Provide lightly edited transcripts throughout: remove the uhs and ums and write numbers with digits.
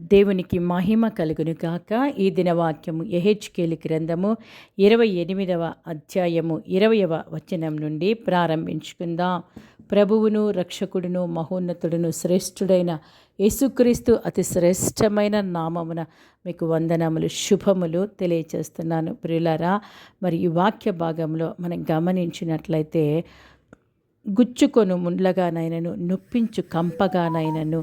దేవునికి మహిమ కలుగును గాక. ఈ దిన వాక్యము యెహెజ్కేలు గ్రంథము 28వ అధ్యాయము 20వ వచనం నుండి ప్రారంభించుకుందాం. ప్రభువును రక్షకుడును మహోన్నతుడును శ్రేష్ఠుడైన యేసుక్రీస్తు అతి శ్రేష్టమైన నామమున మీకు వందనములు శుభములు తెలియచేస్తున్నాను. ప్రియులారా, మరి ఈ వాక్య భాగంలో మనం గమనించినట్లయితే గుచ్చుకొను ముండ్లగానైనను నొప్పించు కంపగానైనను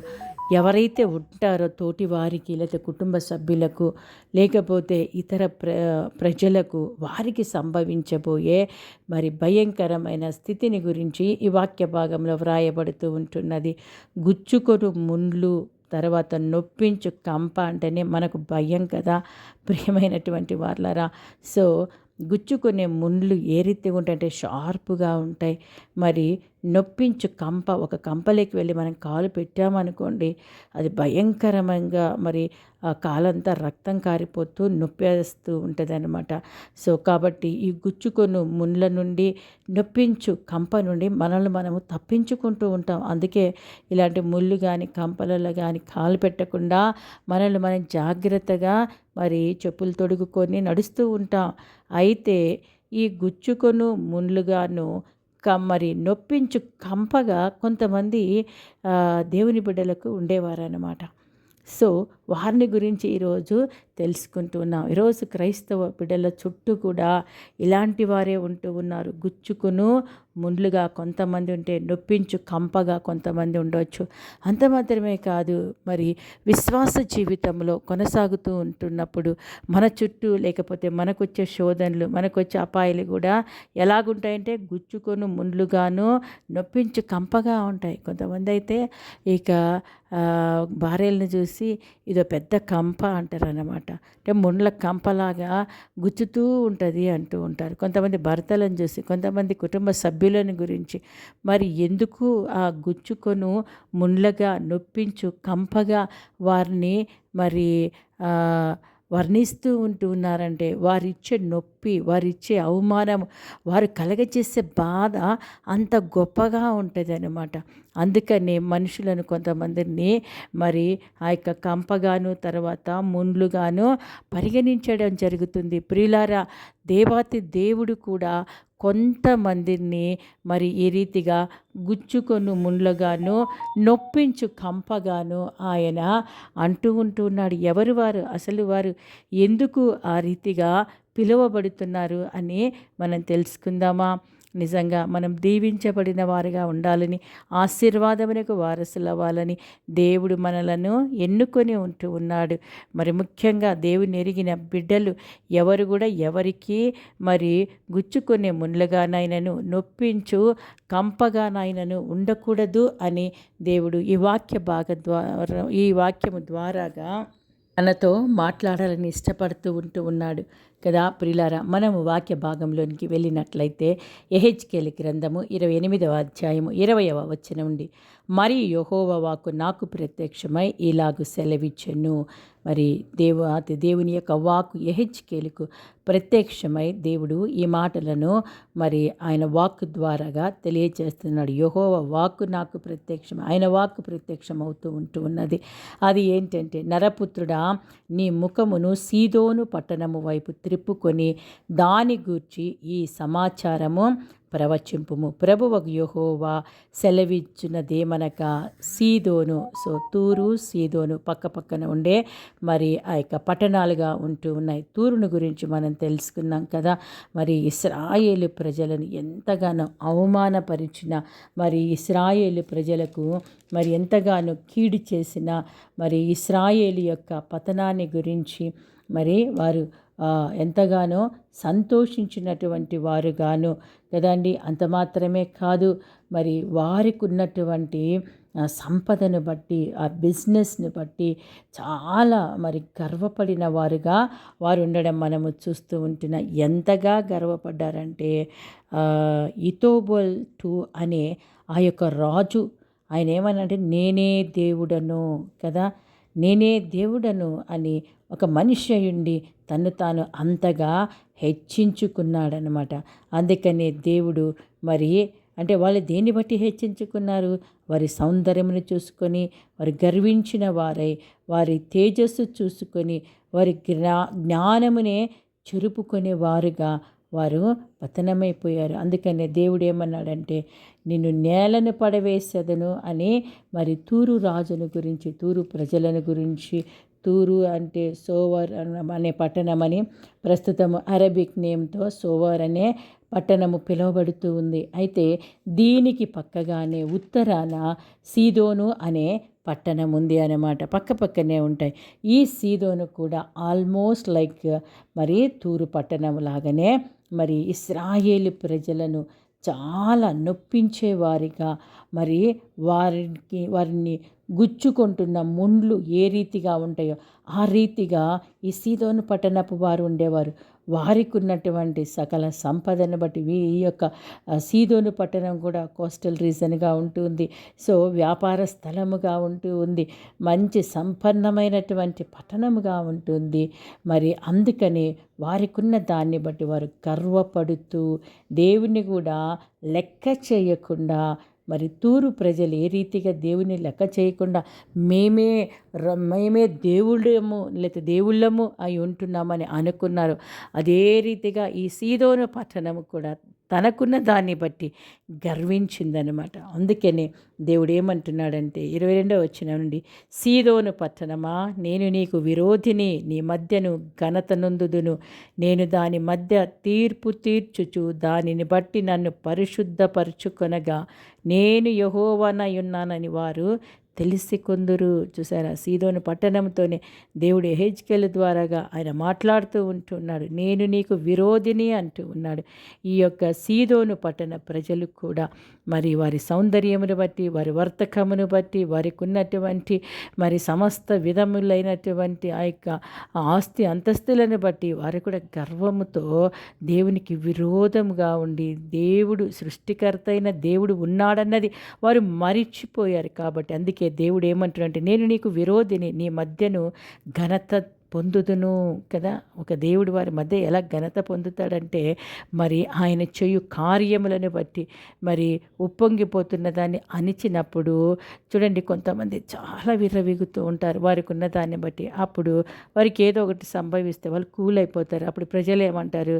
ఎవరైతే ఉంటారో తోటి వారికి లేదా కుటుంబ సభ్యులకు లేకపోతే ఇతర ప్రజలకు వారికి సంభవించబోయే మరి భయంకరమైన స్థితిని గురించి ఈ వాక్య భాగంలో వ్రాయబడుతూ ఉంటున్నది. గుచ్చుకొను ముండ్లు, తర్వాత నొప్పించు కంప అంటేనే మనకు భయం కదా ప్రియమైనటువంటి వాళ్ళరా. సో గుచ్చుకునే ముండ్లు ఏ రీతిగా ఉంటాయంటే షార్ప్గా ఉంటాయి. మరి నొప్పించు కంప, ఒక కంపలోకి వెళ్ళి మనం కాలు పెట్టామనుకోండి, అది భయంకరంగా మరి ఆ కాలంతా రక్తం కారిపోతూ నొప్పేస్తూ ఉంటుంది అనమాట. సో కాబట్టి ఈ గుచ్చుకొను ముండ్ల నుండి, నొప్పించు కంప నుండి మనల్ని మనము తప్పించుకుంటూ ఉంటాం. అందుకే ఇలాంటి ముళ్ళు కానీ కంపలలో కానీ కాలు పెట్టకుండా మనల్ని మనం జాగ్రత్తగా మరి చెప్పులు తొడుగుకొని నడుస్తూ ఉంటాం. అయితే ఈ గుచ్చుకొను ముండ్లుగాను మరి నొప్పించు కంపగా కొంతమంది దేవుని బిడ్డలకు ఉండేవారన్నమాట. సో వారిని గురించి ఈరోజు తెలుసుకుంటున్నాం. ఈరోజు క్రైస్తవ బిడ్డల చుట్టూ కూడా ఇలాంటి వారే ఉంటూ ఉన్నారు. గుచ్చుకును ముండ్లుగా కొంతమంది ఉంటే, నొప్పించు కంపగా కొంతమంది ఉండవచ్చు. అంత మాత్రమే కాదు, మరి విశ్వాస జీవితంలో కొనసాగుతూ ఉంటున్నప్పుడు మన చుట్టూ లేకపోతే మనకొచ్చే శోధనలు, మనకొచ్చే అపాయాలు కూడా ఎలాగుంటాయంటే గుచ్చుకొను ముండ్లుగాను నొప్పించు కంపగా ఉంటాయి. కొంతమంది అయితే ఇక భార్యలను చూసి ఇదో పెద్ద కంప అంటారు అన్నమాట. అంటే ముండ్ల కంపలాగా గుచ్చుతూ ఉంటుంది అంటూ ఉంటారు. కొంతమంది భర్తలను చూసి, కొంతమంది కుటుంబ సభ్యులను గురించి మరి ఎందుకు ఆ గుచ్చుకొను ముండ్లగా నొప్పించు కంపగా వారిని మరి వర్ణిస్తూ ఉంటూ ఉన్నారంటే, వారిచ్చే నొప్పి, వారిచ్చే అవమానం, వారు కలగచేసే బాధ అంత గొప్పగా ఉంటుంది అన్నమాట. అందుకని మనుషులను కొంతమందిని మరి ఆ యొక్క కంపగాను తర్వాత ముండ్లుగాను పరిగణించడం జరుగుతుంది. ప్రియులారా, దేవాతి దేవుడు కూడా కొంతమందిని మరి ఈ రీతిగా గుచ్చుకొను ముండ్లుగాను నొప్పించు కంపగాను ఆయన అంటూ ఉంటున్నాడు. ఎవరు వారు, అసలు వారు ఎందుకు ఆ రీతిగా పిలువబడుతున్నారు అని మనం తెలుసుకుందామా? నిజంగా మనం దీవించబడిన వారిగా ఉండాలని, ఆశీర్వాదమునకు వారసులు అవ్వాలని దేవుడు మనలను ఎన్నుకొని ఉంటూ ఉన్నాడు. మరి ముఖ్యంగా దేవుని ఎరిగిన బిడ్డలు ఎవరు కూడా ఎవరికి మరి గుచ్చుకునే ముండ్లుగానైనను నొప్పించు కంపగానైనను ఉండకూడదు అని దేవుడు ఈ వాక్యము ద్వారాగా మనతో మాట్లాడాలని ఇష్టపడుతూ ఉంటూ ఉన్నాడు కదా. ప్రియులారా, మనము వాక్య భాగంలోనికి వెళ్ళినట్లయితే యెహెజ్కేలు గ్రంథము 28వ అధ్యాయము 20వ వచనం నుండి, మరి యెహోవా వాక్కు నాకు ప్రత్యక్షమై ఇలాగు సెలవిచ్చెను. మరి దేవుని యొక్క వాక్కు యెహెజ్కేలుకు ప్రత్యక్షమై దేవుడు ఈ మాటలను మరి ఆయన వాక్కు ద్వారాగా తెలియజేస్తున్నాడు. యెహోవా వాక్కు నాకు ప్రత్యక్షం, ఆయన వాక్కు ప్రత్యక్షమవుతూ ఉంటూ ఉన్నది. అది ఏంటంటే, నరపుత్రుడా, నీ ముఖమును సీదోను పట్టణము వైపు త్రిప్పుకొని దాని గూర్చి ఈ సమాచారము ప్రవచింపుము. ప్రభువగు యెహోవా సెలవిచ్చినదేమనగా, సీదోను, సో తూరు సీదోను పక్కన ఉండే మరి ఆ యొక్క పట్టణాలుగా ఉంటూ ఉన్నాయి. తూరును గురించి మనం తెలుసుకున్నాం కదా. మరి ఇశ్రాయేలు ప్రజలను ఎంతగానో అవమానపరిచిన, మరి ఇశ్రాయేలు ప్రజలకు మరి ఎంతగానో కీడు చేసిన మరి ఇశ్రాయేలు యొక్క పతనాన్ని గురించి మరి వారు ఎంతగానో సంతోషించినటువంటి వారుగాను కదండి. అంత మాత్రమే కాదు, మరి వారికి ఉన్నటువంటి సంపదను బట్టి, ఆ బిజినెస్ని బట్టి చాలా మరి గర్వపడిన వారుగా వారు ఉండడం మనము చూస్తూ ఉంటున్నాం. ఎంతగా గర్వపడ్డారంటే ఇతోబోల్ 2 అనే ఆ యొక్క రాజు ఆయన ఏమనంటే, నేనే దేవుడను కదా, నేనే దేవుడను అని ఒక మనిషి అయ్యుండి తను తాను అంతగా హెచ్చించుకున్నాడనమాట. అందుకనే దేవుడు మరి అంటే వాళ్ళు దేన్ని బట్టి హెచ్చించుకున్నారు? వారి సౌందర్యమును చూసుకొని వారు గర్వించిన వారై, వారి తేజస్సు చూసుకొని వారి జ్ఞానమునే చురుపుకునే వారుగా వారు పతనమైపోయారు. అందుకనే దేవుడు ఏమన్నాడంటే, నిన్ను నేలను పడవేసేదను అని మరి తూరు రాజును గురించి, తూరు ప్రజలను గురించి, తూరు అంటే సోవర్ అనే పట్టణమని, ప్రస్తుతం అరబిక్ నేమ్తో సోవర్ అనే పట్టణము పిలువబడుతూ ఉంది. అయితే దీనికి పక్కగానే ఉత్తరాన సీదోను అనే పట్టణం ఉంది అన్నమాట. పక్కనే ఉంటాయి. ఈ సీదోను కూడా ఆల్మోస్ట్ లైక్ మరి తూరు పట్టణం లాగానే మరి ఇశ్రాయేలు ప్రజలను చాలా నొప్పించేవారిగా, మరి వారిని గుచ్చుకుంటున్న ముండ్లు ఏ రీతిగా ఉంటాయో ఆ రీతిగా ఈ సీదోను పట్టణపు వారు ఉండేవారు. వారికి ఉన్నటువంటి సకల సంపదను బట్టి ఈ యొక్క సీదోను పట్టణం కూడా కోస్టల్ రీజన్గా ఉంటుంది. సో వ్యాపార స్థలముగా ఉంటూ ఉంది. మంచి సంపన్నమైనటువంటి పట్టణముగా ఉంటుంది. మరి అందుకని వారికున్న దాన్ని బట్టి వారు గర్వపడుతూ దేవుని కూడా లెక్క చేయకుండా, మరి తూరు ప్రజలు ఏ రీతిగా దేవుని లెక్క చేయకుండా మేమే దేవుళ్ళము లేకపోతే దేవుళ్ళము అయి ఉంటున్నామని అనుకున్నారు. అదే రీతిగా ఈ సీదోను పట్టణము కూడా తనకున్న దాన్ని బట్టి గర్వించిందనమాట. అందుకనే దేవుడు ఏమంటున్నాడంటే 22వ వచనం నుండి, సీదోను పట్టణమా, నేను నీకు విరోధిని, నీ మధ్యను ఘనత నొందుదును, నేను దాని మధ్య తీర్పు తీర్చుచు దానిని బట్టి నన్ను పరిశుద్ధపరచుకొనగా నేను యెహోవానయున్నానని వారు తెలిసి కొందరు. చూసారా, సీదోను పట్టణంతోనే దేవుడు యెహెజ్కేలు ద్వారాగా ఆయన మాట్లాడుతూ ఉంటున్నాడు. నేను నీకు విరోధిని అంటూ ఉన్నాడు. ఈ యొక్క సీదోను పట్టణ ప్రజలు కూడా మరి వారి సౌందర్యమును బట్టి, వారి వర్తకమును బట్టి, వారికి ఉన్నటువంటి మరి సమస్త విధములైనటువంటి ఆ యొక్క ఆస్తి అంతస్తులను బట్టి వారు కూడా గర్వముతో దేవునికి విరోధముగా ఉండి, దేవుడు సృష్టికర్త అయిన దేవుడు ఉన్నాడన్నది వారు మరిచిపోయారు. కాబట్టి అందుకే దేవుడు ఏమంటున్నాడంటే, నేను నీకు విరోధిని, నీ మధ్యను ఘనత పొందుదును కదా. ఒక దేవుడు వారి మధ్య ఎలా ఘనత పొందుతాడంటే, మరి ఆయన చేయు కార్యములను బట్టి మరి ఉప్పొంగిపోతున్న దాన్ని అణిచినప్పుడు చూడండి, కొంతమంది చాలా విర్రవీగుతూ ఉంటారు వారికి ఉన్న దాన్ని బట్టి. అప్పుడు వారికి ఏదో ఒకటి సంభవిస్తే వాళ్ళు కూల్ అయిపోతారు. అప్పుడు ప్రజలు ఏమంటారు,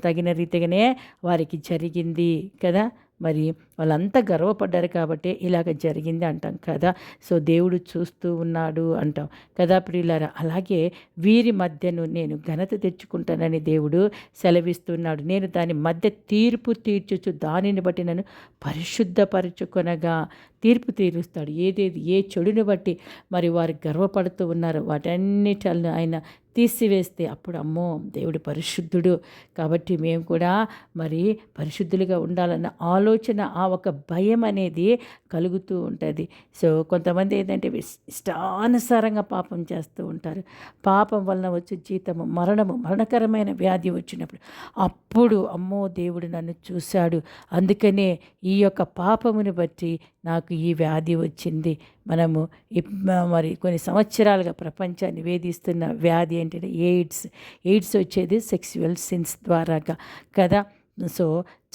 తగిన రీతిగానే వారికి జరిగింది కదా. మరి వాళ్ళంతా గర్వపడ్డారు కాబట్టి ఇలాగ జరిగింది అంటాం కదా. సో దేవుడు చూస్తూ ఉన్నాడు అంటాం కదా ప్రియులారా. అలాగే వీరి మధ్యను నేను ఘనత తెచ్చుకుంటానని దేవుడు సెలవిస్తున్నాడు. నేను దాని మధ్య తీర్పు తీర్చుచు దానిని బట్టి నన్ను పరిశుద్ధపరచుకొనగా, తీర్పు తీరుస్తాడు. ఏ చెడుని బట్టి మరి వారు గర్వపడుతూ ఉన్నారో వాటన్నిటిని ఆయన తీసివేస్తే అప్పుడు అమ్మో దేవుడు పరిశుద్ధుడు కాబట్టి మేము కూడా మరి పరిశుద్ధులుగా ఉండాలన్న ఆలోచన, ఆ ఒక భయం అనేది కలుగుతూ ఉంటుంది. సో కొంతమంది ఏంటంటే ఇష్టానుసారంగా పాపం చేస్తూ ఉంటారు. పాపం వలన వచ్చే జీతము మరణము, మరణకరమైన వ్యాధి వచ్చినప్పుడు అప్పుడు అమ్మో దేవుడు నన్ను చూశాడు, అందుకనే ఈ యొక్క పాపముని బట్టి నాకు ఈ వ్యాధి వచ్చింది. మనము మరి కొన్ని సంవత్సరాలుగా ప్రపంచాన్ని వేధిస్తున్న వ్యాధి ఏంటంటే ఎయిడ్స్ వచ్చేది సెక్సువల్ సిన్స్ ద్వారాగా కదా. సో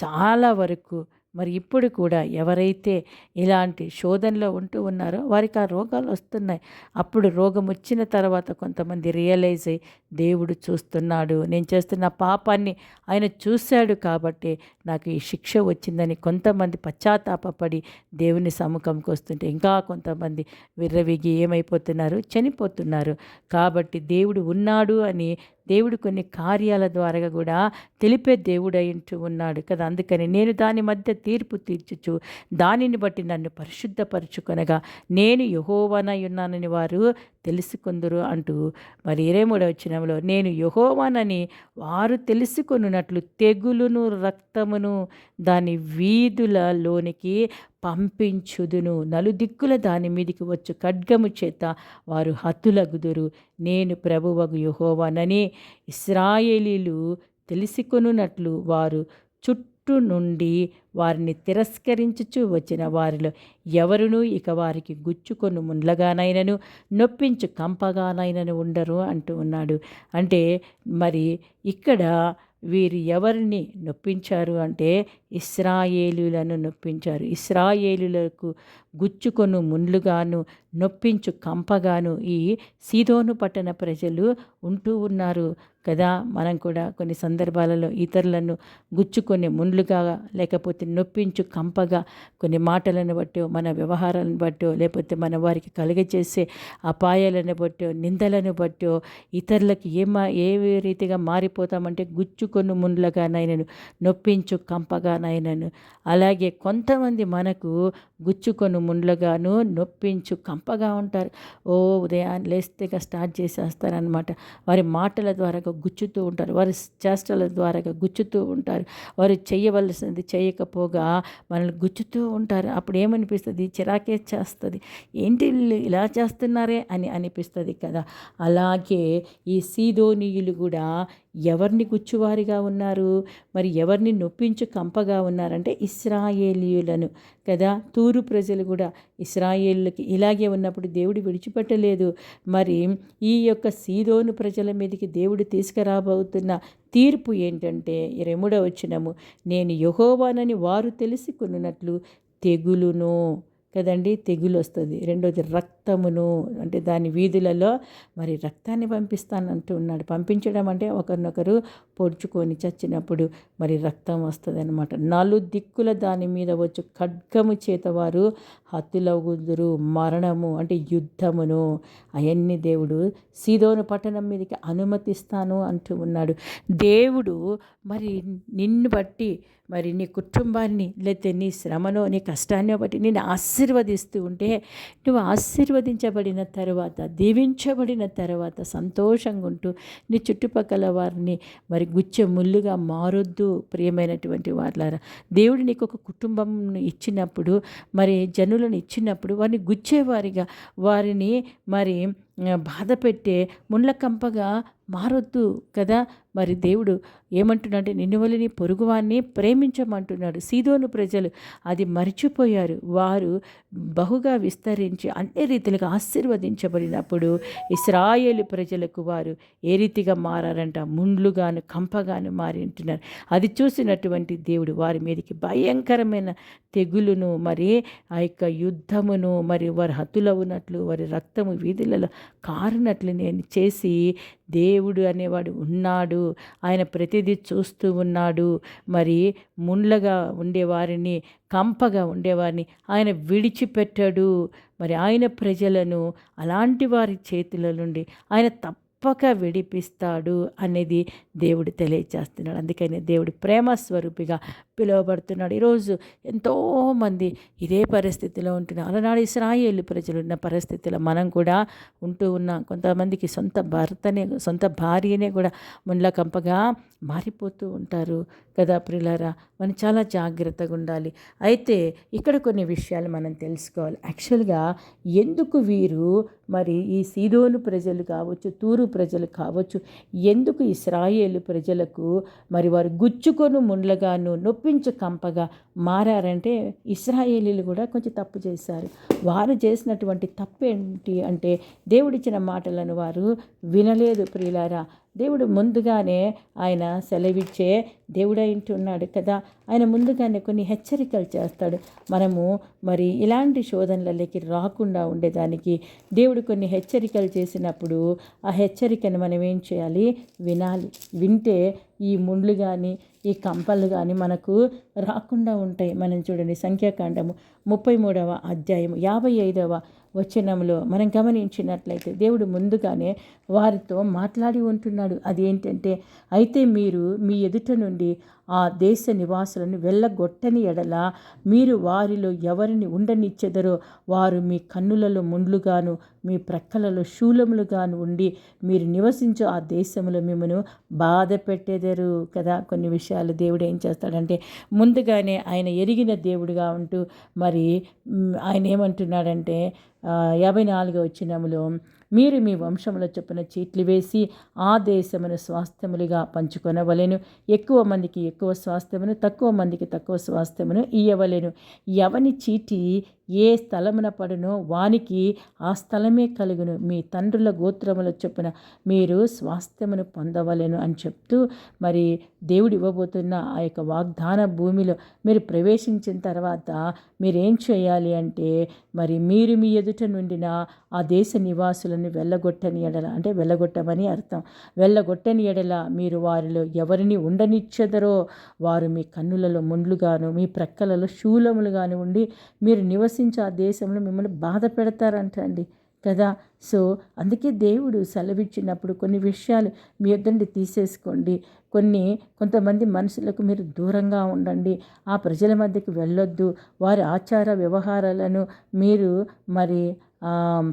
చాలా వరకు మరి ఇప్పుడు కూడా ఎవరైతే ఇలాంటి శోధనలో ఉంటూ ఉన్నారో వారికి ఆ రోగాలు వస్తున్నాయి. అప్పుడు రోగం వచ్చిన తర్వాత కొంతమంది రియలైజ్ అయ్యి దేవుడు చూస్తున్నాడు, నేను చేస్తున్న పాపాన్ని ఆయన చూశాడు కాబట్టి నాకు ఈ శిక్ష వచ్చిందని కొంతమంది పశ్చాత్తాపపడి దేవుని సముఖంకి వస్తుంటే, ఇంకా కొంతమంది విర్రవిగి ఏమైపోతున్నారు, చనిపోతున్నారు. కాబట్టి దేవుడు ఉన్నాడు అని దేవుడు కొన్ని కార్యాల ద్వారా కూడా తెలిపే దేవుడు అయింటూ ఉన్నాడు కదా. అందుకని నేను దాని మధ్య తీర్పు తీర్చుచు దానిని బట్టి నన్ను పరిశుద్ధపరచుకొనగా నేను యెహోవానై ఉన్నానని వారు తెలుసుకుందురు అంటూ మరి 23వ వచనంలో, నేను యెహోవానని వారు తెలుసుకొనున్నట్లు తెగులును రక్తమును దాని వీధులలోనికి పంపించుదును, నలుదిక్కుల దాని మీదికి వచ్చు ఖడ్గము చేత వారు హతులగుదురు, నేను ప్రభువగు యెహోవానని ఇశ్రాయేలీలు తెలుసుకొనున్నట్లు వారు చుట్టూ నుండి వారిని తిరస్కరించుచు వచ్చిన వారిలో ఎవరునూ ఇక వారికి గుచ్చుకొను ముండ్లగానైనను నొప్పించు కంపగానైనను ఉండరు అంటూ ఉన్నాడు. అంటే మరి ఇక్కడ వీరు ఎవరిని నొప్పించారు అంటే ఇశ్రాయేలులను నొప్పించారు. ఇశ్రాయేలులకు గుచ్చుకొను ముండ్లుగాను నొప్పించు కంపగాను ఈ సీదోను పట్టణ ప్రజలు ఉంటూ ఉన్నారు కదా. మనం కూడా కొన్ని సందర్భాలలో ఇతరులను గుచ్చుకొని ముండ్లుగా లేకపోతే నొప్పించు కంపగా కొన్ని మాటలను బట్టో మన వ్యవహారాలను బట్టో లేకపోతే మన వారికి కలుగజేసే అపాయాలను బట్టో నిందలను బట్టో ఇతరులకు ఏ రీతిగా మారిపోతామంటే గుచ్చుకొని ముండ్లుగానైనను నొప్పించు కంపగానైనను. అలాగే కొంతమంది మనకు గుచ్చుకొని ముండ్లుగాను నొప్పించు కంపగా ఉంటారు. ఉదయాన్ని లేస్తేగా స్టార్ట్ చేసేస్తారనమాట. వారి మాటల ద్వారా గుచ్చుతూ ఉంటారు, వారి చేష్టల ద్వారా గుచ్చుతూ ఉంటారు, వారు చేయవలసింది చేయకపోగా మనల్ని గుచ్చుతూ ఉంటారు. అప్పుడు ఏమనిపిస్తుంది? చిరాకే చేస్తుంది, ఏంటి ఇలా చేస్తున్నారే అని అనిపిస్తుంది కదా. అలాగే ఈ సీదోనీయులు కూడా ఎవరిని గుచ్చువారిగా ఉన్నారు, మరి ఎవరిని నొప్పించు కంపగా ఉన్నారంటే ఇశ్రాయేలీయులను కదా. తూరు ప్రజలు కూడా ఇశ్రాయేలుకి ఇలాగే ఉన్నప్పుడు దేవుడు విడిచిపెట్టలేదు. మరి ఈ యొక్క సీదోను ప్రజల మీదకి దేవుడు తీసుకురాబోతున్న తీర్పు ఏంటంటే 23వ వచనము, నేను యెహోవానని వారు తెలుసుకున్నట్లు తెగులును కదండి, తెగులు వస్తుంది. రెండోది రక్తమును, అంటే దాని వీధులలో మరి రక్తాన్ని పంపిస్తానంటూ ఉన్నాడు. పంపించడం అంటే ఒకరినొకరు పొడుచుకొని చచ్చినప్పుడు మరి రక్తం వస్తుంది అనమాట. 4 దిక్కుల దాని మీద వచ్చు ఖడ్గము చేత వారు హతులగుదురు, మరణము అంటే యుద్ధమును అవన్నీ దేవుడు సీదోను పట్టణం మీదకి అనుమతిస్తాను అంటూ ఉన్నాడు. దేవుడు మరి నిన్ను బట్టి మరి నీ కుటుంబాన్ని లేకపోతే నీ శ్రమనో నీ కష్టాన్ని బట్టి నేను ఆశీర్వదిస్తూ ఉంటే నువ్వు ఆశీర్వదించబడిన తర్వాత దీవించబడిన తర్వాత సంతోషంగా ఉంటూ నీ చుట్టుపక్కల వారిని మరి గుచ్చె ముళ్ళుగా మారొద్దు. ప్రియమైనటువంటి వాళ్ళారా, దేవుడు నీకు ఒక కుటుంబం ఇచ్చినప్పుడు మరి జనులను ఇచ్చినప్పుడు వారిని గుచ్చేవారిగా వారిని మరి బాధ పెట్టే ముండ్ల కంపగా మారొద్దు కదా. మరి దేవుడు ఏమంటున్నాడంటే నిన్ను వలె నీ పొరుగువాన్ని ప్రేమించమంటున్నాడు. సీదోను ప్రజలు అది మర్చిపోయారు. వారు బహుగా విస్తరించి అన్ని రీతిలుగా ఆశీర్వదించబడినప్పుడు ఇశ్రాయేలు ప్రజలకు వారు ఏ రీతిగా మారారంట, ముండ్లుగాను కంపగాను మారి ఉంటున్నారు. అది చూసినటువంటి దేవుడు వారి మీదకి భయంకరమైన తెగులును మరి ఆ యొక్క యుద్ధమును మరి వారి హతులవునట్లు వారి రక్తము వీధులలో కారునట్లు నేను చేసి, దేవుడు అనేవాడు ఉన్నాడు, ఆయన ప్రతిదీ చూస్తూ ఉన్నాడు. మరి ముండ్లగా ఉండేవారిని కంపగా ఉండేవారిని ఆయన విడిచిపెట్టాడు. మరి ఆయన ప్రజలను అలాంటి వారి చేతుల నుండి ఆయన తప్పక విడిపిస్తాడు అనేది దేవుడు తెలియజేస్తున్నాడు. అందుకని దేవుడు ప్రేమ స్వరూపిగా పిలువబడుతున్నాడు. ఈరోజు ఎంతోమంది ఇదే పరిస్థితిలో ఉంటున్నారు. అలనాడు ఇశ్రాయేలు ప్రజలు ఉన్న పరిస్థితిలో మనం కూడా ఉంటూ ఉన్నాం. కొంతమందికి సొంత భార్యనే కూడా ముండ్ల కంపగా మారిపోతూ ఉంటారు కదా. ప్రియులారా, మనం చాలా జాగ్రత్తగా ఉండాలి. అయితే ఇక్కడ కొన్ని విషయాలు మనం తెలుసుకోవాలి. యాక్చువల్గా ఎందుకు వీరు మరి ఈ సీదోను ప్రజలు కావచ్చు, తూరు ప్రజలు కావచ్చు, ఎందుకు ఇశ్రాయేలు ప్రజలకు మరి వారు గుచ్చుకొను ముండ్లగాను నొప్పించు కంపగా మారారంటే ఇశ్రాయేలీలు కూడా కొంచెం తప్పు చేశారు. వారు చేసినటువంటి తప్పు ఏంటి అంటే దేవుడిచ్చిన మాటలను వారు వినలేదు. ప్రియులారా, దేవుడు ముందుగానే ఆయన సెలవిచ్చే దేవుడై ఉంటున్నాడు కదా. ఆయన ముందుగానే కొన్ని హెచ్చరికలు చేస్తాడు. మనము మరి ఇలాంటి శోధనలకి రాకుండా ఉండేదానికి దేవుడు కొన్ని హెచ్చరికలు చేసినప్పుడు ఆ హెచ్చరికను మనం ఏం చేయాలి? వినాలి. వింటే ఈ ముండ్లు కానీ ఈ కంపలు కానీ మనకు రాకుండా ఉంటాయి. మనం చూడండి, సంఖ్యాకాండము 33వ అధ్యాయము 55వ వచనంలో మనం గమనించినట్లయితే దేవుడు ముందుగానే వారితో మాట్లాడి ఉంటున్నాడు. అదేంటంటే, అయితే మీరు మీ ఎదుట నుండి ఆ దేశ నివాసులను వెళ్ళగొట్టని ఎడల మీరు వారిలో ఎవరిని ఉండనిచ్చెదరో వారు మీ కన్నులలో ముండ్లుగాను మీ ప్రక్కలలో శూలములుగాను ఉండి మీరు నివసించు ఆ దేశంలో మిమ్మను బాధ పెట్టెదరు కదా. కొన్ని విషయాలు దేవుడు ఏం చేస్తాడంటే ముందుగానే ఆయన ఎరిగిన దేవుడుగా ఉంటూ మరి ఆయన ఏమంటున్నాడంటే 54వ వచనములో, మీరు మీ వంశముల చొప్పున చీట్లు వేసి ఆ దేశమును స్వాస్థ్యములుగా పంచుకొనవలెను. ఎక్కువ మందికి ఎక్కువ స్వాస్థ్యమును, తక్కువ మందికి తక్కువ స్వాస్థ్యమును ఇయ్యవలెను. ఎవని చీటి ఏ స్థలమున పడునో వానికి ఆ స్థలమే కలుగును. మీ తండ్రుల గోత్రముల చొప్పున మీరు స్వాస్థ్యమును పొందవలెను అని చెప్తూ, మరి దేవుడు ఇవ్వబోతున్న ఆ యొక్క వాగ్దాన భూమిలో మీరు ప్రవేశించిన తర్వాత మీరేం చేయాలి అంటే, మరి మీరు మీ ఎదుట నుండిన ఆ దేశ నివాసులను వెళ్ళగొట్టని ఎడల, అంటే వెళ్ళగొట్టమని అర్థం, వెళ్ళగొట్టని ఎడల మీరు వారిలో ఎవరిని ఉండనిచ్చెదరో వారు మీ కన్నులలో ముండ్లుగాను మీ ప్రక్కలలో శూలములుగాను ఉండి మీరు నివసించే ఆ దేశంలో మిమ్మల్ని బాధ పెడతారంటండి కదా. సో అందుకే దేవుడు సెలవిచ్చినప్పుడు కొన్ని విషయాలు మీ యొద్ద తీసేసుకోండి, కొంతమంది మనుషులకు మీరు దూరంగా ఉండండి, ఆ ప్రజల మధ్యకి వెళ్ళొద్దు, వారి ఆచార వ్యవహారాలను మీరు మరి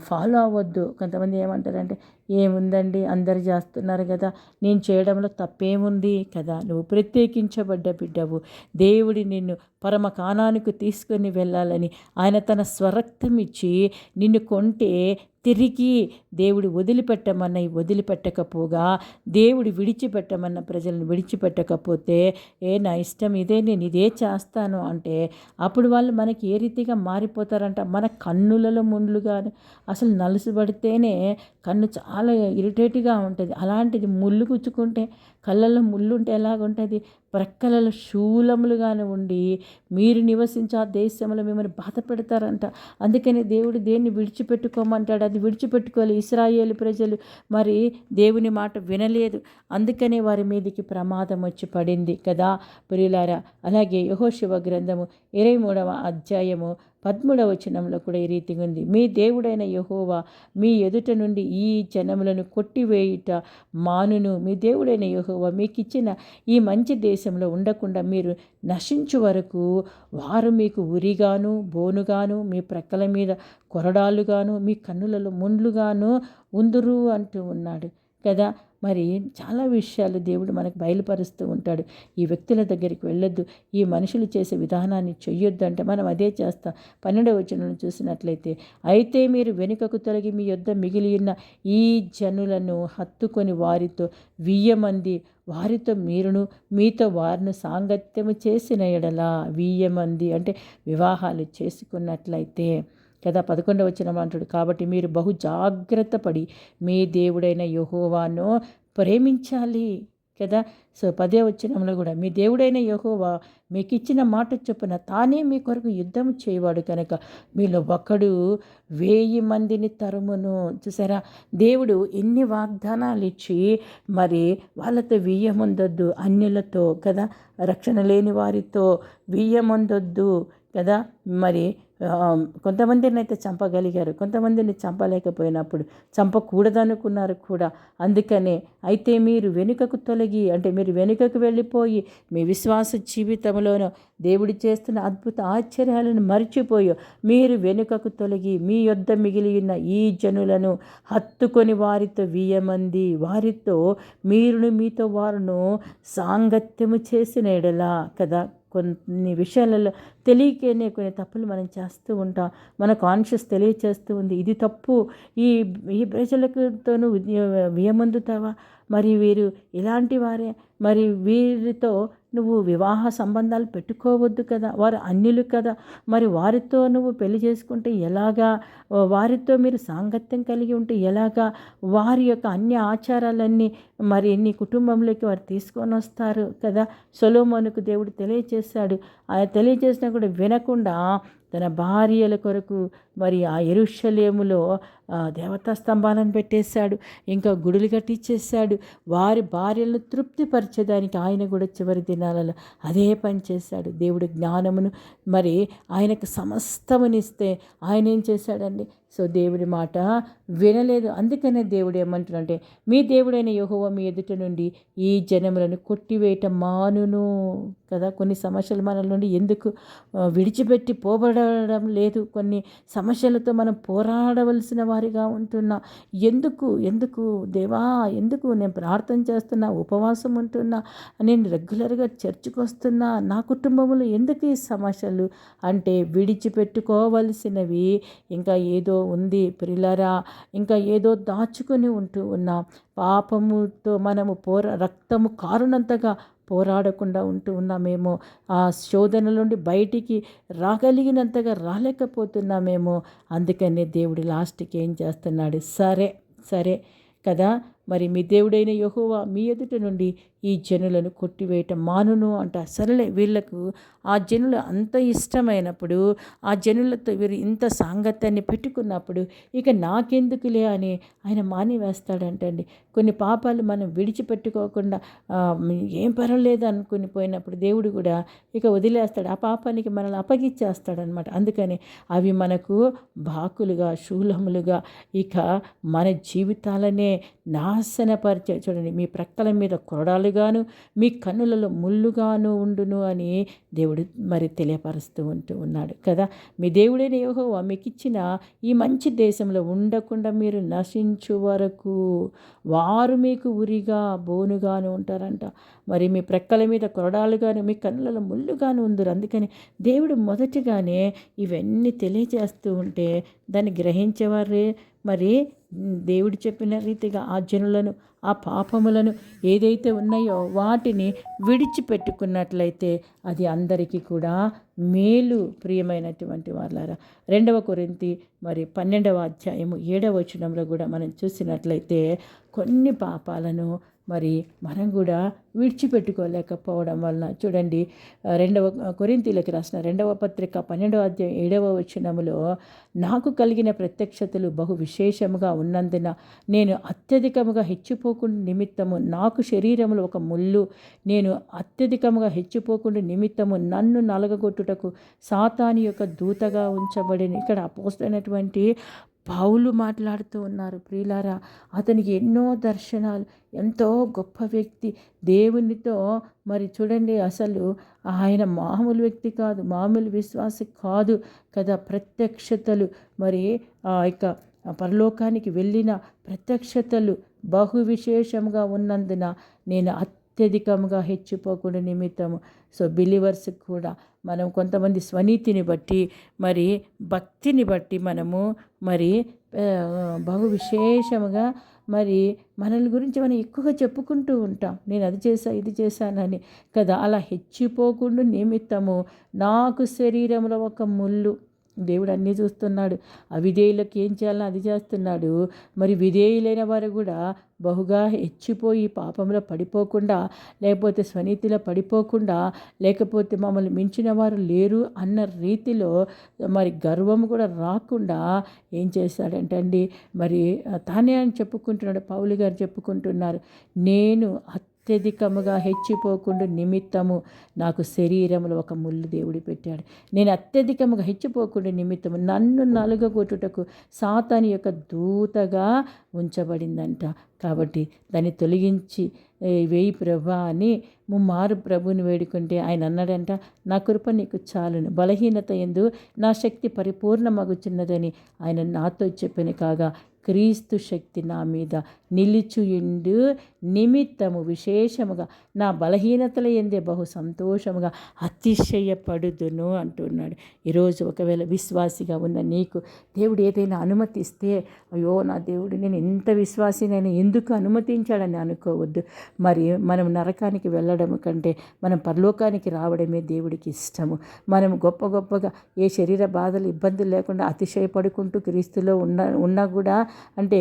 ఫాలో అవ్వద్దు. కొంతమంది ఏమంటారంటే, ఏముందండి అందరు చేస్తున్నారు కదా, నేను చేయడంలో తప్పేముంది కదా, నువ్వు ప్రత్యేకించబడ్డ బిడ్డవు, దేవుడి నిన్ను పరమ కానానికి తీసుకొని వెళ్ళాలని ఆయన తన స్వరక్తం ఇచ్చి నిన్ను కొంటే తిరిగి దేవుడు వదిలిపెట్టకపోగా, దేవుడు విడిచిపెట్టమన్న ప్రజలను విడిచిపెట్టకపోతే, నా ఇష్టం ఇదే, నేను ఇదే చేస్తాను అంటే అప్పుడు వాళ్ళు మనకి ఏ రీతిగా మారిపోతారంట. మన కన్నులలో ముండ్లుగాను, అసలు నలుసుబడితేనే కన్ను చాలా ఇరిటేట్గా ఉంటుంది. అలాంటిది ముళ్ళు గుచ్చుకుంటే, కళ్ళల్లో ముళ్ళు ఉంటే ఎలాగుంటుంది, ప్రక్కలలో శూలములుగానే ఉండి మీరు నివసించే ఆ దేశంలో మిమ్మల్ని బాధ పెడతారంట. అందుకని దేవుడు దేన్ని విడిచిపెట్టుకోమంటాడు, అది విడిచిపెట్టుకోవాలి. ఇశ్రాయేలు ప్రజలు మరి దేవుని మాట వినలేదు, అందుకనే వారి మీదకి ప్రమాదం వచ్చి పడింది కదా ప్రియులారా. అలాగే యెహోషువ గ్రంథము 23వ అధ్యాయము 13వ వచనంలో కూడా ఈ రీతిగా ఉంది, మీ దేవుడైన యెహోవా మీ ఎదుట నుండి ఈ జనములను కొట్టివేయుట మానును. మీ దేవుడైన యెహోవా మీకిచ్చిన ఈ మంచి దేశంలో ఉండకుండా మీరు నశించు వరకు వారు మీకు ఉరిగాను బోనుగాను మీ ప్రక్కల మీద కొరడాలుగాను మీ కన్నులలో ముండ్లుగాను ఉందురు అంటూ ఉన్నాడు కదా. మరి చాలా విషయాలు దేవుడు మనకు బయలుపరుస్తూ ఉంటాడు. ఈ వ్యక్తుల దగ్గరికి వెళ్ళొద్దు, ఈ మనుషులు చేసే విధానాన్ని చెయ్యొద్దు అంటే మనం అదే చేస్తాం. 12వ వచనం చూసినట్లయితే, అయితే మీరు వెనుకకు తొలగి మీ యొద్ద మిగిలి ఉన్న ఈ జనులను హత్తుకొని వారితో 1000 మంది, వారితో మీరును మీతో వారిని సాంగత్యము చేసిన ఎడల 1000 మంది అంటే వివాహాలు చేసుకున్నట్లయితే కదా. 11వ వచనం అంటాడు, కాబట్టి మీరు బహు జాగ్రత్త పడి మీ దేవుడైన యెహోవాను ప్రేమించాలి కదా. సో 10వ వచనంలో కూడా, మీ దేవుడైన యెహోవా మీకు ఇచ్చిన మాట చొప్పున తానే మీ కొరకు యుద్ధం చేయవాడు కనుక మీలో ఒకడు 1000 మందిని తరుమును. చూసారా, దేవుడు ఎన్ని వాగ్దానాలు ఇచ్చి మరి వాళ్ళతో వీయముందొద్దు, అన్యులతో కదా, రక్షణ లేని వారితో వీయముందొద్దు కదా. మరి కొంతమందిని అయితే చంపగలిగారు, కొంతమందిని చంపలేకపోయినప్పుడు చంపకూడదనుకున్నారు కూడా. అందుకనే అయితే మీరు వెనుకకు తొలగి, అంటే మీరు వెనుకకు వెళ్ళిపోయి మీ విశ్వాస జీవితంలోనూ దేవుడు చేస్తున్న అద్భుత ఆశ్చర్యాలను మర్చిపోయి మీరు వెనుకకు తొలగి మీ యొద్ద మిగిలి ఉన్న ఈ జనులను హత్తుకొని వారితో 1000 మంది, వారితో మీరును మీతో వారును సాంగత్యము చేసిన ఎడలా కదా. కొన్ని విషయాలలో తెలియకనే కొన్ని తప్పులు మనం చేస్తూ ఉంటాం, మన కాన్షియస్ తెలియచేస్తూ ఉంది ఇది తప్పు, ఈ ప్రజలకుతోనూ వియమందుతావా, మరి వీరు ఇలాంటి వారే, మరి వీరితో నువ్వు వివాహ సంబంధాలు పెట్టుకోవద్దు కదా, వారు అన్యులు కదా, మరి వారితో నువ్వు పెళ్లి చేసుకుంటే ఎలాగా, వారితో మీరు సాంగత్యం కలిగి ఉంటే ఎలాగా, వారి యొక్క అన్ని ఆచారాలన్నీ మరి నీ కుటుంబంలోకి వారు తీసుకొని వస్తారు కదా. సొలొమోనుకు దేవుడు తెలియచేశాడు, ఆయన తెలియచేసినా కూడా వినకుండా తన భార్యల కొరకు మరి ఆ యెరూషలేములో దేవతా స్తంభాలను పెట్టేశాడు, ఇంకా గుడులు కట్టించేశాడు. వారి భార్యలను తృప్తిపరిచేదానికి ఆయన కూడా చివరి దినాలలో అదే పని చేశాడు. దేవుడు జ్ఞానమును మరి ఆయనకు సమస్తమునిస్తే ఆయన ఏం చేశాడండి. సో దేవుడి మాట వినలేదు. అందుకనే దేవుడు ఏమంటున్నాడంటే, మీ దేవుడైన యెహోవా మీ ఎదుట నుండి ఈ జనములను కొట్టివేయటం మానును కదా. కొన్ని సమస్యలు మన నుండి ఎందుకు విడిచిపెట్టి పోబడడం లేదు, కొన్ని సమస్యలతో మనం పోరాడవలసిన వారిగా ఉంటున్నా. ఎందుకు దేవా, ఎందుకు నేను ప్రార్థన చేస్తున్నా, ఉపవాసం ఉంటున్నా, నేను రెగ్యులర్గా చర్చికి వస్తున్నా, నా కుటుంబంలో ఎందుకు ఈ సమస్యలు అంటే విడిచిపెట్టుకోవలసినవి ఇంకా ఏదో ఉంది ప్రియులారా. ఇంకా ఏదో దాచుకొని ఉంటూ ఉన్నాం. పాపముతో మనము రక్తము కారునంతగా పోరాడకుండా ఉంటూ ఉన్నామేమో. ఆ శోధన నుండి బయటికి రాగలిగినంతగా రాలేకపోతున్నామేమో. అందుకనే దేవుడు లాస్ట్కి ఏం చేస్తున్నాడు, సరే కదా, మరి మీ దేవుడైన యెహోవా మీ ఎదుట నుండి ఈ జనులను కొట్టివేయటం మానును అంట. సరేలే, వీళ్ళకు ఆ జనులు అంత ఇష్టమైనప్పుడు, ఆ జనులతో వీరు ఇంత సాంగత్యాన్ని పెట్టుకున్నప్పుడు ఇక నాకెందుకులే అని ఆయన మానివేస్తాడంటండి. కొన్ని పాపాలు మనం విడిచిపెట్టుకోకుండా ఏం పర్వాలేదు అనుకుని పోయినప్పుడు దేవుడు కూడా ఇక వదిలేస్తాడు. ఆ పాపానికి మనల్ని అప్పగిచ్చేస్తాడనమాట. అందుకని అవి మనకు బాకులుగా, శూలములుగా ఇక మన జీవితాలనే నాశనపరిచే. చూడండి, మీ ప్రక్కల మీద కొరడాలుగాను మీ కన్నులలో ముళ్ళుగాను ఉండును అని దేవుడు మరి తెలియపరుస్తూ ఉన్నాడు కదా. మీ దేవుడైన యెహోవా మీకు ఇచ్చిన ఈ మంచి దేశంలో ఉండకుండా మీరు నశించు వరకు వారు మీకు ఉరిగా బోనుగాను ఉంటారంట. మరి మీ ప్రక్కల మీద కొరడాలుగాను మీ కన్నులలో ముళ్ళుగాను ఉందరు. అందుకని దేవుడు మొదటిగానే ఇవన్నీ తెలియజేస్తూ ఉంటే దాన్ని గ్రహించేవారే మరి దేవుడు చెప్పిన రీతిగా ఆ జనులను, ఆ పాపములను ఏదైతే ఉన్నాయో వాటిని విడిచిపెట్టుకున్నట్లయితే అది అందరికీ కూడా మేలు. ప్రియమైనటువంటి వాళ్ళారా, 2 కొరింథీ మరి 12వ అధ్యాయము 7వ వచనంలో కూడా మనం చూసినట్లయితే కొన్ని పాపాలను మరి మనం కూడా విడిచిపెట్టుకోలేకపోవడం వలన, చూడండి 2వ కొరింథీయులకు రాసిన 2వ పత్రిక 12వ అధ్యాయం 7వ వచనములో, నాకు కలిగిన ప్రత్యక్షతలు బహు విశేషముగా ఉన్నందున నేను అత్యధికముగా హెచ్చిపోకుండా నిమిత్తము నాకు శరీరములో ఒక ముళ్ళు, నేను అత్యధికముగా హెచ్చిపోకుండా నిమిత్తము నన్ను నలగగొట్టుటకు సాతాను యొక్క దూతగా ఉంచబడిన. ఇక్కడ అపోస్తలుడైనటువంటి పౌలు మాట్లాడుతూ ఉన్నారు ప్రియులారా. అతనికి ఎన్నో దర్శనాలు, ఎంతో గొప్ప వ్యక్తి, దేవునితో మరి చూడండి, అసలు ఆయన మామూలు వ్యక్తి కాదు, మామూలు విశ్వాసి కాదు కదా. ప్రత్యక్షతలు మరి ఇక పరలోకానికి వెళ్ళిన ప్రత్యక్షతలు బహు విశేషంగా ఉన్నందున నేను అత్యధికంగా హెచ్చిపోకుండా నిమిత్తము. సో బిలీవర్స్ కూడా మనం కొంతమంది స్వనీతిని బట్టి మరి భక్తిని బట్టి మనము మరి బహు విశేషముగా మరి మనల్ని గురించి మనం ఎక్కువగా చెప్పుకుంటూ ఉంటాం. నేను అది చేశా, ఇది చేశానని కదా. అలా హెచ్చిపోకుండా నిమిత్తము నాకు శరీరంలో ఒక ముళ్ళు. దేవుడు అన్నీ చూస్తున్నాడు. అవిధేయులకు ఏం చేయాలని అది చేస్తున్నాడు. మరి విధేయులైన వారు కూడా బహుగా హెచ్చిపోయి పాపంలో పడిపోకుండా, లేకపోతే స్వనీతిలో పడిపోకుండా, లేకపోతే మమ్మల్ని మించిన వారు లేరు అన్న రీతిలో మరి గర్వం కూడా రాకుండా ఏం చేశాడంటే అండి, మరి తానే అని చెప్పుకుంటున్నాడు. పౌలు గారు చెప్పుకుంటున్నారు, నేను అత్యధికముగా హెచ్చిపోకుండా నిమిత్తము నాకు శరీరంలో ఒక ముళ్ళు దేవుడు పెట్టాడు. నేను అత్యధికముగా హెచ్చిపోకుండా నిమిత్తము నన్ను నలుగగొట్టుటకు సాతాను యొక్క దూతగా ఉంచబడిందంట. కాబట్టి దాన్ని తొలగించి వేయి ప్రభా అని ముమ్మారు ప్రభుని వేడుకుంటే ఆయన అన్నాడంట, నా కృప నీకు చాలును, బలహీనత యందు నా శక్తి పరిపూర్ణమగుచున్నదని ఆయన నాతో చెప్పిన కాగా క్రీస్తు శక్తి నా మీద నిలిచుయుండు నిమిత్తము విశేషముగా నా బలహీనతల యందే బహు సంతోషముగా అతిశయపడుదును అంటున్నాడు. ఈరోజు ఒకవేళ విశ్వాసిగా ఉన్న నీకు దేవుడు ఏదైనా అనుమతిస్తే, అయ్యో నా దేవుడు నేను ఎంత విశ్వాసినైనా ఎందుకు అనుమతించాడని అనుకోవద్దు. మరి మనం నరకానికి వెళ్ళడం కంటే మనం పరలోకానికి రావడమే దేవుడికి ఇష్టము. మనం గొప్పగా ఏ శరీర బాధలు ఇబ్బందులు లేకుండా అతిశయపడుకుంటూ క్రీస్తులో ఉన్నా కూడా, అంటే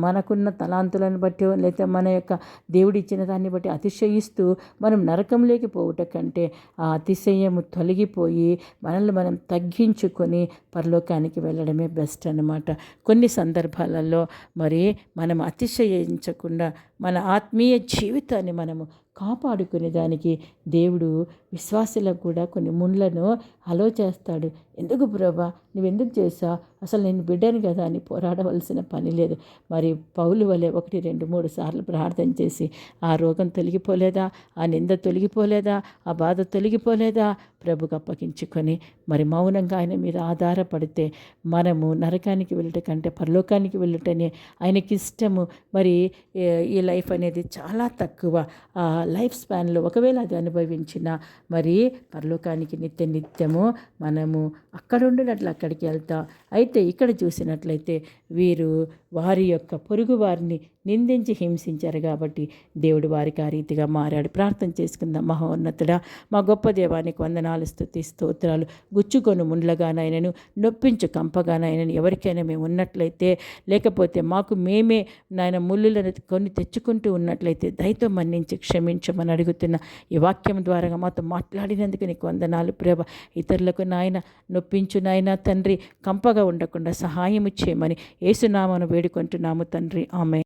మనకున్న తలాంతులను బట్టి లేకపోతే మన యొక్క దేవుడిచ్చిన దాన్ని బట్టి అతిశయిస్తూ మనం నరకంలోకి పోవుట కంటే ఆ అతిశయము తొలగిపోయి మనల్ని మనం తగ్గించుకొని పరలోకానికి వెళ్ళడమే బెస్ట్ అన్నమాట. కొన్ని సందర్భాలలో మరి మనం అతిశయించకుండా మన ఆత్మీయ జీవితాన్ని మనము కాపాడుకునే దానికి దేవుడు విశ్వాసులకు కూడా కొన్ని ముళ్ళను అలో చేస్తాడు. ఎందుకు ప్రభా నువ్వెందుకు చేసావు, అసలు నేను బిడ్డను కదా అని పోరాడవలసిన పని లేదు. మరి పౌలు వలె 1, 2, 3 సార్లు ప్రార్థన చేసి ఆ రోగం తొలగిపోలేదా, ఆ నింద తొలగిపోలేదా, ఆ బాధ తొలగిపోలేదా, ప్రభుకు అప్పగించుకొని మరి మౌనంగా ఆయన మీద ఆధారపడితే మనము నరకానికి వెళ్ళట కంటే పరలోకానికి వెళ్ళటనే ఆయనకి ఇష్టము. మరి ఈ లైఫ్ అనేది చాలా తక్కువ లైఫ్ స్పాన్లో ఒకవేళ అది అనుభవించిన మరి పరలోకానికి నిత్యము మనము అక్కడ ఉండినట్లు అక్కడికి వెళ్తాం. అయితే ఇక్కడ చూసినట్లయితే వీరు వారి యొక్క పొరుగు వారిని నిందించి హింసించారు కాబట్టి దేవుడు వారికి ఆ రీతిగా మారాడు. ప్రార్థన చేసుకుందాం. మహోన్నతుడా, మా గొప్ప దేవానికి వందనాలు, స్తుతి స్తోత్రాలు. గుచ్చుకొని ముండ్లగానైనను, నొప్పించు కంపగానైనను ఎవరికైనా మేము ఉన్నట్లయితే, లేకపోతే మాకు మేమే నాయన ముళ్ళులను కొన్ని తెచ్చుకుంటూ ఉన్నట్లయితే దయతో మన్నించి క్షమించమని అడుగుతున్న ఈ వాక్యం ద్వారా మాతో మాట్లాడినందుకు నీకు వందనాలు ప్రభ. ఇతరులకు నాయన నొప్పించు నాయన తండ్రి, కంపగా ఉండకుండా సహాయం చేయమని యేసునామమున వేడుకుంటున్నాము తండ్రి. ఆమేన్.